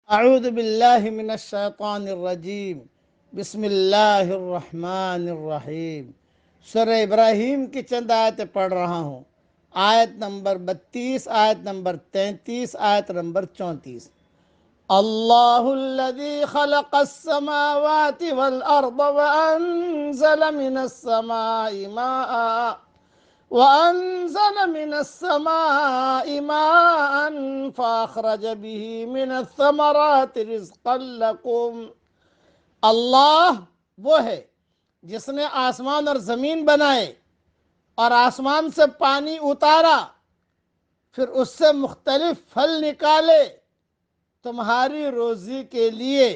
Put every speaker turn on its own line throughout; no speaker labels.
اعوذ باللہ من الشیطان الرجیم بسم اللہ الرحمن الرحیم۔ سورہ ابراہیم کی چند آیتیں پڑھ رہا ہوں۔ آیت نمبر 32، آیت نمبر 33، آیت نمبر 34۔ اللہ الذی خلق السماوات والارض وأنزل من السماء ماء فأخرج به من الثمرات رزقا لكم۔ اللہ وہ ہے جس نے آسمان اور زمین بنائے اور آسمان سے پانی اتارا، پھر اس سے مختلف پھل نکالے تمہاری روزی کے لیے۔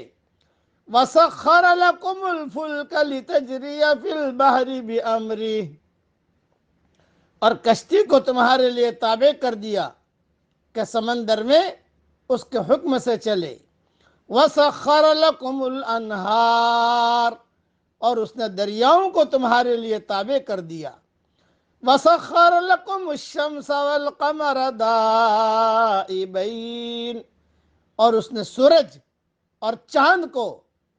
وَسَخَّرَ لَكُمُ الْفُلْكَ لِتَجْرِيَ فِي الْبَحْرِ بِأَمْرِهِ، اور کشتی کو تمہارے لیے تابع کر دیا کہ سمندر میں اس کے حکم سے چلے۔ وَسَخَّرَ لَكُمُ الْأَنْهَارَ، اور اس نے دریاؤں کو تمہارے لیے تابع کر دیا۔ وَسَخَّرَ لَكُمُ الشَّمْسَ وَالْقَمَرَ دَائِبَيْنِ، اور اس نے سورج اور چاند کو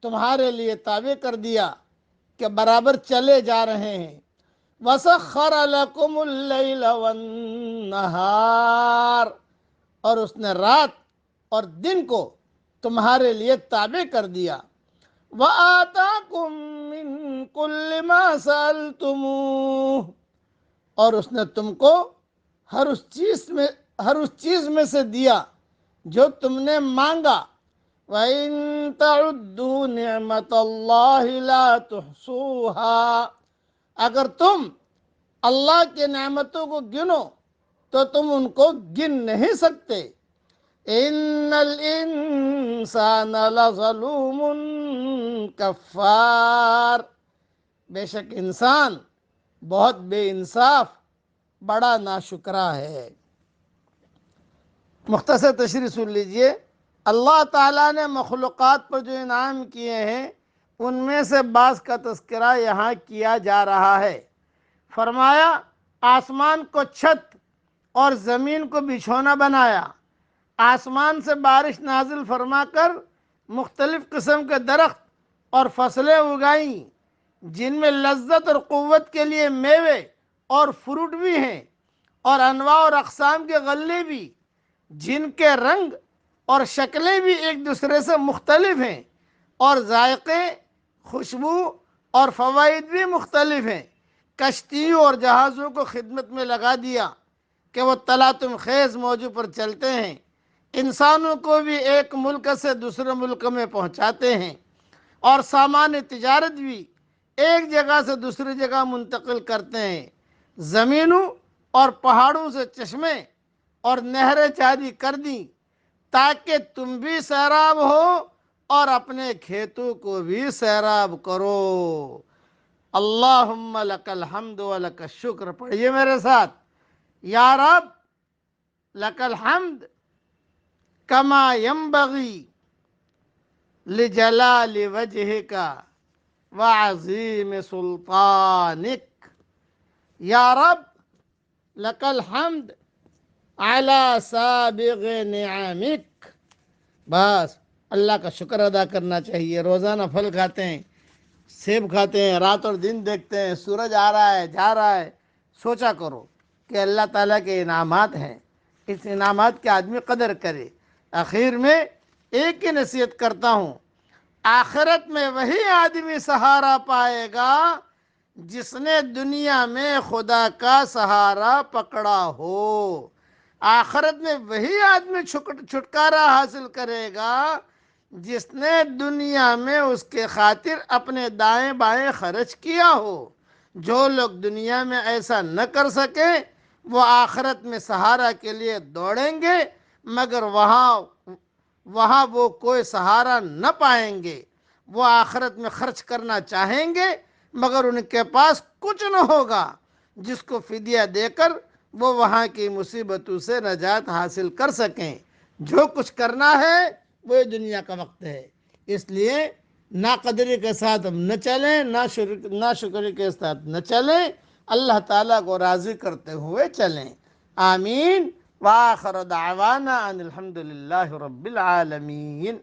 تمہارے لیے تابع کر دیا کہ برابر چلے جا رہے ہیں۔ وَسَخَّرَ لَكُمُ اللَّيْلَ وَالنَّهَارَ، اور اس نے رات اور دن کو تمہارے لیے تابع کر دیا۔ وَآتَاكُم مِّن كُلِّ مَا سَأَلْتُمُوهُ، اور اس نے تم کو ہر اس چیز میں سے دیا جو تم نے مانگا۔ وَإِن تَعُدُّوا نِعْمَةَ اللَّهِ لَا تُحْصُوهَا، اگر تم اللہ کی نعمتوں کو گنو تو تم ان کو گن نہیں سکتے۔ ان الانسان لظلوم کفار، بے شک انسان بہت بے انصاف، بڑا ناشکرا ہے۔ مختصر تشریح سن لیجئے۔ اللہ تعالیٰ نے مخلوقات پر جو انعام کیے ہیں ان میں سے بعض کا تذکرہ یہاں کیا جا رہا ہے۔ فرمایا آسمان کو چھت اور زمین کو بچھونا بنایا، آسمان سے بارش نازل فرما کر مختلف قسم کے درخت اور فصلیں اگائیں جن میں لذت اور قوت کے لیے میوے اور فروٹ بھی ہیں، اور انواع اور اقسام کے غلے بھی جن کے رنگ اور شکلیں بھی ایک دوسرے سے مختلف ہیں، اور ذائقے، خوشبو اور فوائد بھی مختلف ہیں۔ کشتیوں اور جہازوں کو خدمت میں لگا دیا کہ وہ تلاطم خیز موجوں پر چلتے ہیں، انسانوں کو بھی ایک ملک سے دوسرے ملک میں پہنچاتے ہیں، اور سامان تجارت بھی ایک جگہ سے دوسری جگہ منتقل کرتے ہیں۔ زمینوں اور پہاڑوں سے چشمے اور نہریں جاری کر دیں تاکہ تم بھی سیراب ہو اور اپنے کھیتوں کو بھی سیراب کرو۔ اللہم لک الحمد و لک الشکر، پڑھیے میرے ساتھ۔ یا رب لک الحمد کما ینبغی لجلال وجہک وعظیم سلطانک۔ یا رب لک الحمد علی سابغ نعمک۔ بس اللہ کا شکر ادا کرنا چاہیے۔ روزانہ پھل کھاتے ہیں، سیب کھاتے ہیں، رات اور دن دیکھتے ہیں، سورج آ رہا ہے جا رہا ہے، سوچا کرو کہ اللہ تعالیٰ کے انعامات ہیں، اس انعامات کی آدمی قدر کرے۔ آخر میں ایک ہی نصیحت کرتا ہوں، آخرت میں وہی آدمی سہارا پائے گا جس نے دنیا میں خدا کا سہارا پکڑا ہو۔ آخرت میں وہی آدمی چھٹکارا حاصل کرے گا جس نے دنیا میں اس کے خاطر اپنے دائیں بائیں خرچ کیا ہو۔ جو لوگ دنیا میں ایسا نہ کر سکے وہ آخرت میں سہارا کے لیے دوڑیں گے، مگر وہاں وہ کوئی سہارا نہ پائیں گے۔ وہ آخرت میں خرچ کرنا چاہیں گے مگر ان کے پاس کچھ نہ ہوگا جس کو فدیہ دے کر وہ وہاں کی مصیبتوں سے نجات حاصل کر سکیں۔ جو کچھ کرنا ہے وہ دنیا کا وقت ہے، اس لیے ناقدری کے ساتھ ہم نہ چلیں، ناشکری کے ساتھ نہ چلیں، اللہ تعالیٰ کو راضی کرتے ہوئے چلیں۔ آمین وآخر دعوانا ان الحمد للہ رب العالمین.